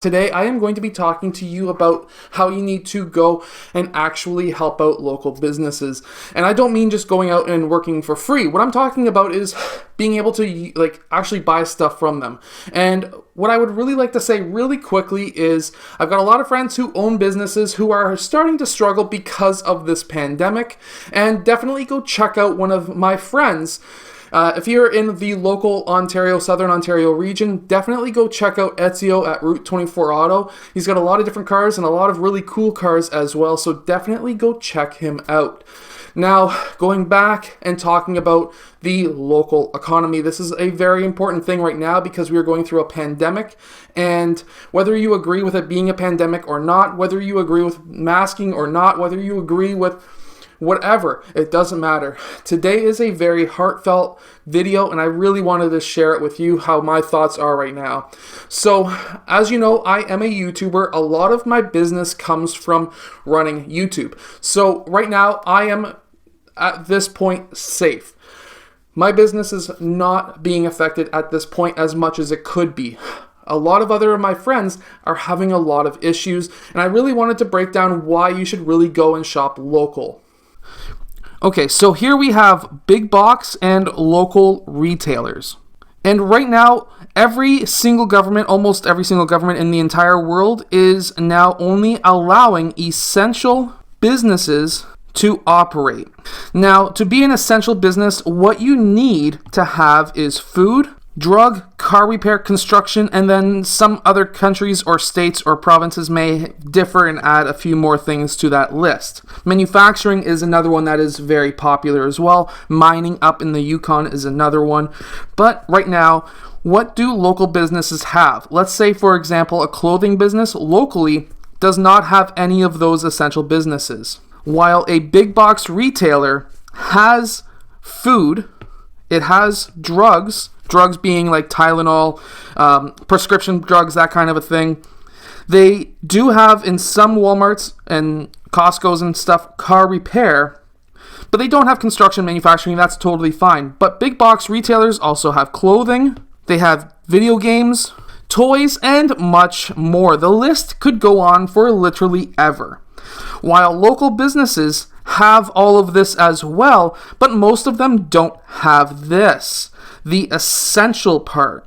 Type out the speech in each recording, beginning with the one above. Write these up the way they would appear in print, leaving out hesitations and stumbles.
Today, I am going to be talking to you about how you need to go and actually help out local businesses. And I don't mean just going out and working for free. What I'm talking about is being able to actually buy stuff from them. And what I would really like to say really quickly is I've got a lot of friends who own businesses who are starting to struggle because of this pandemic. And definitely go check out one of my friends. If you're in the local Southern Ontario region, definitely go check out Ezio at Route 24 Auto. He's got a lot of different cars and a lot of really cool cars as well, so definitely go check him out. Now, going back and talking about the local economy, this is a very important thing right now because we are going through a pandemic, and whether you agree with it being a pandemic or not, whether you agree with masking or not, whether you agree with whatever, it doesn't matter. Today is a very heartfelt video, and I really wanted to share it with you how my thoughts are right now. So, as you know, I am a YouTuber. A lot of my business comes from running YouTube. So, right now, I am at this point safe. My business is not being affected at this point as much as it could be. A lot of other of my friends are having a lot of issues, and I really wanted to break down why you should really go and shop local. Okay, so here we have big box and local retailers. And right now, almost every single government in the entire world is now only allowing essential businesses to operate. Now, to be an essential business, what you need to have is food, drug, car repair, construction, and then some other countries or states or provinces may differ and add a few more things to that list. Manufacturing is another one that is very popular as well. Mining up in the Yukon is another one. But right now, what do local businesses have? Let's say, for example, a clothing business locally does not have any of those essential businesses. While a big box retailer has food, it has drugs being like Tylenol, prescription drugs, that kind of a thing. They do have in some Walmarts and Costco's and stuff car repair, but they don't have construction manufacturing. That's totally fine. But big box retailers also have clothing, they have video games, toys, and much more. The list could go on for literally ever. While local businesses have all of this as well, but most of them don't have this, the essential part.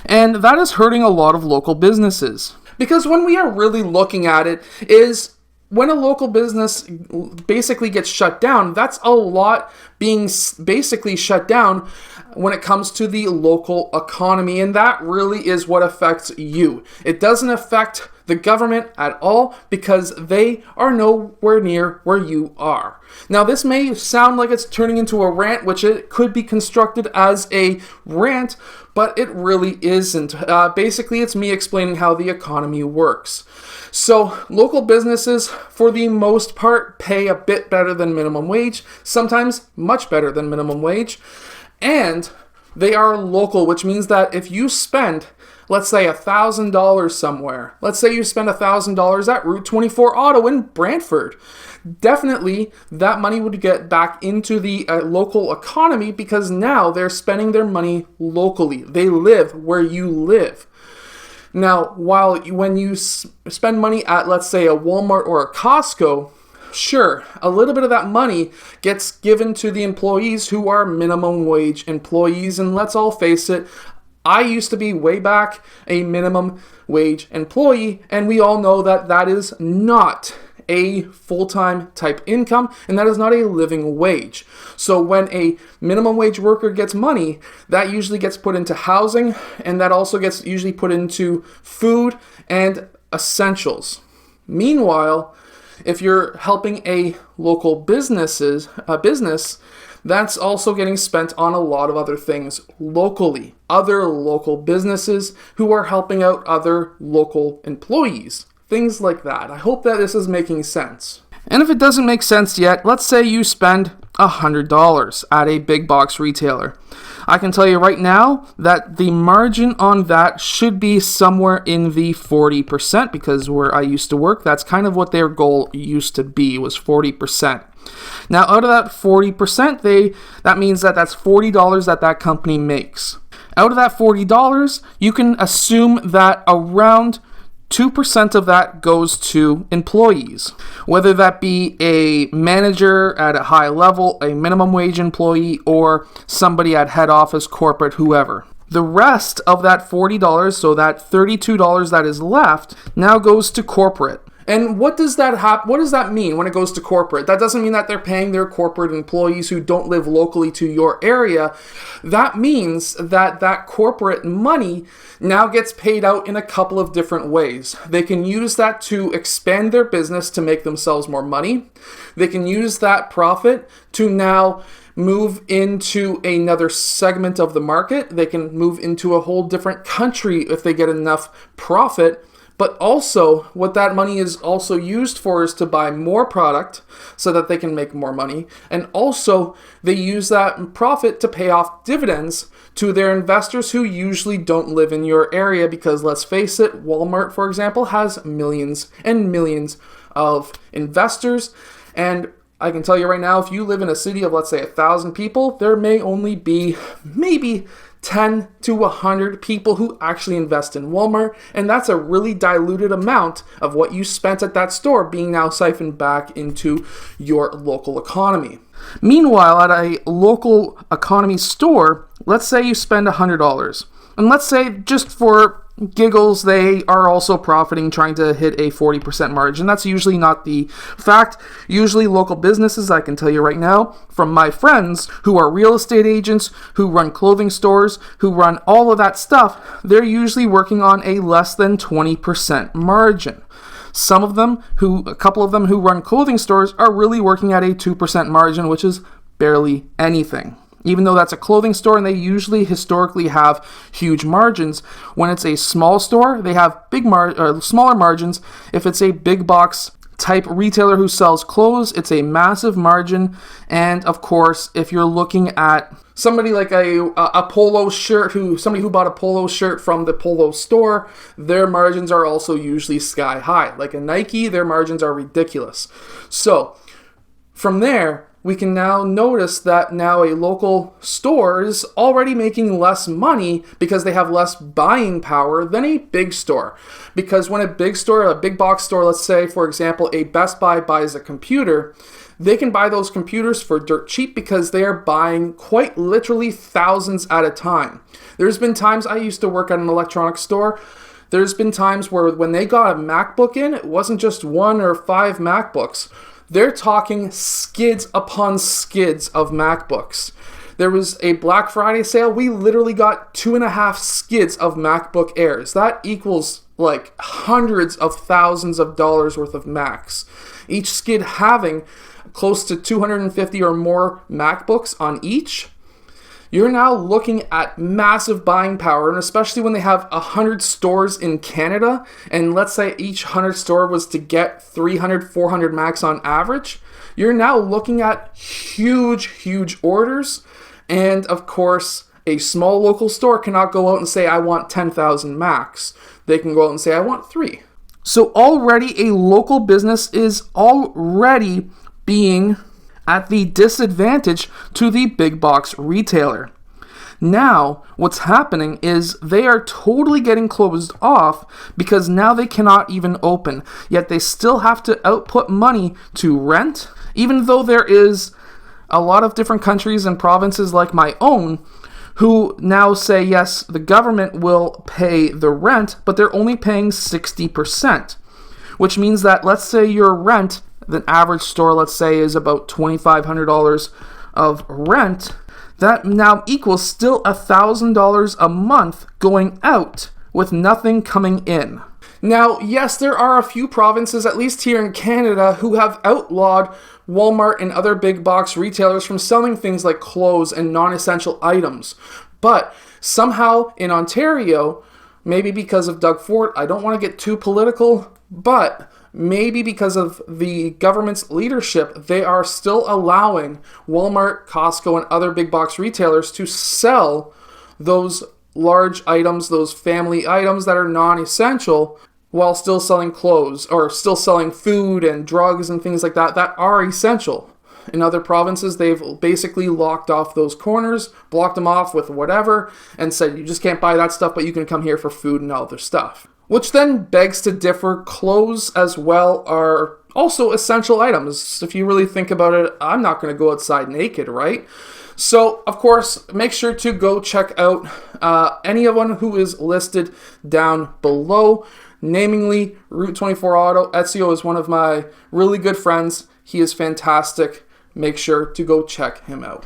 And that is hurting a lot of local businesses. Because when we are really looking at it is when a local business basically gets shut down, that's a lot being basically shut down when it comes to the local economy, and that really is what affects you. It doesn't affect the government at all because they are nowhere near where you are. Now, this may sound like it's turning into a rant, which it could be constructed as a rant, but it really isn't. Basically, it's me explaining how the economy works. So, local businesses, for the most part, pay a bit better than minimum wage, sometimes much better than minimum wage, and they are local, which means that if you spend, let's say, $1,000 somewhere, let's say you spend $1,000 at Route 24 Auto in Brantford, definitely that money would get back into the local economy because now they're spending their money locally. They live where you live. Now, when you spend money at, let's say, a Walmart or a Costco, sure, a little bit of that money gets given to the employees who are minimum wage employees, and let's all face it, I used to be way back a minimum wage employee, and we all know that that is not a full-time type income, and that is not a living wage. So when a minimum wage worker gets money, that usually gets put into housing, and that also gets usually put into food and essentials. Meanwhile, if you're helping a local business, that's also getting spent on a lot of other things locally. Other local businesses who are helping out other local employees. Things like that. I hope that this is making sense. And if it doesn't make sense yet, let's say you spend $100 at a big box retailer. I can tell you right now that the margin on that should be somewhere in the 40% because where I used to work, that's kind of what their goal used to be, was 40%. Now, out of that 40%, that means that that's $40 that company makes. Out of that $40, you can assume that around 2% of that goes to employees, whether that be a manager at a high level, a minimum wage employee, or somebody at head office, corporate, whoever. The rest of that $40, so that $32 that is left, now goes to corporate. And what does that mean when it goes to corporate? That doesn't mean that they're paying their corporate employees who don't live locally to your area. That means that that corporate money now gets paid out in a couple of different ways. They can use that to expand their business to make themselves more money. They can use that profit to now move into another segment of the market. They can move into a whole different country if they get enough profit. But also, what that money is also used for is to buy more product so that they can make more money. And also, they use that profit to pay off dividends to their investors who usually don't live in your area because, let's face it, Walmart, for example, has millions and millions of investors. And I can tell you right now, if you live in a city of, let's say, 1,000 people, there may only be maybe 10 to 100 people who actually invest in Walmart, and that's a really diluted amount of what you spent at that store being now siphoned back into your local economy. Meanwhile, at a local economy store, let's say you spend $100, and let's say just for giggles, they are also profiting, trying to hit a 40% margin. That's usually not the fact. Usually local businesses, I can tell you right now, from my friends who are real estate agents, who run clothing stores, who run all of that stuff, they're usually working on a less than 20% margin. A couple of them who run clothing stores are really working at a 2% margin, which is barely anything. Even though that's a clothing store and they usually historically have huge margins, when it's a small store, they have smaller margins. If it's a big box type retailer who sells clothes, it's a massive margin. And of course, if you're looking at somebody like a polo shirt, somebody who bought a polo shirt from the polo store, their margins are also usually sky high. Like a Nike, their margins are ridiculous. So from there, we can now notice that now a local store is already making less money because they have less buying power than a big store. Because when a big box store, let's say, for example, a Best Buy buys a computer, they can buy those computers for dirt cheap because they are buying quite literally thousands at a time. There's been times I used to work at an electronics store. There's been times where when they got a MacBook in, it wasn't just 1 or 5 MacBooks. They're talking skids upon skids of MacBooks. There was a Black Friday sale. We literally got 2.5 skids of MacBook Airs. That equals like hundreds of thousands of dollars worth of Macs. Each skid having close to 250 or more MacBooks on each. You're now looking at massive buying power, and especially when they have 100 stores in Canada, and let's say each 100 store was to get 300, 400 Macs on average, you're now looking at huge orders. And of course, a small local store cannot go out and say, I want 10,000 Macs. They can go out and say, I want 3. So already a local business is already being at the disadvantage to the big box retailer. Now, what's happening is they are totally getting closed off because now they cannot even open, yet they still have to output money to rent, even though there is a lot of different countries and provinces like my own who now say, yes, the government will pay the rent, but they're only paying 60%, which means that, let's say your rent, the average store, let's say, is about $2,500 of rent. That now equals still $1,000 a month going out with nothing coming in. Now, yes, there are a few provinces, at least here in Canada, who have outlawed Walmart and other big box retailers from selling things like clothes and non-essential items. But somehow in Ontario, maybe because of Doug Ford, I don't want to get too political, but maybe because of the government's leadership, they are still allowing Walmart, Costco, and other big box retailers to sell those large items, those family items that are non-essential, while still selling clothes or still selling food and drugs and things like that that are essential. In other provinces, they've basically locked off those corners, blocked them off with whatever, and said you just can't buy that stuff, but you can come here for food and other stuff. Which then begs to differ. Clothes as well are also essential items. If you really think about it, I'm not going to go outside naked, right? So, of course, make sure to go check out anyone who is listed down below, namely Route 24 Auto. Ezio is one of my really good friends. He is fantastic. Make sure to go check him out.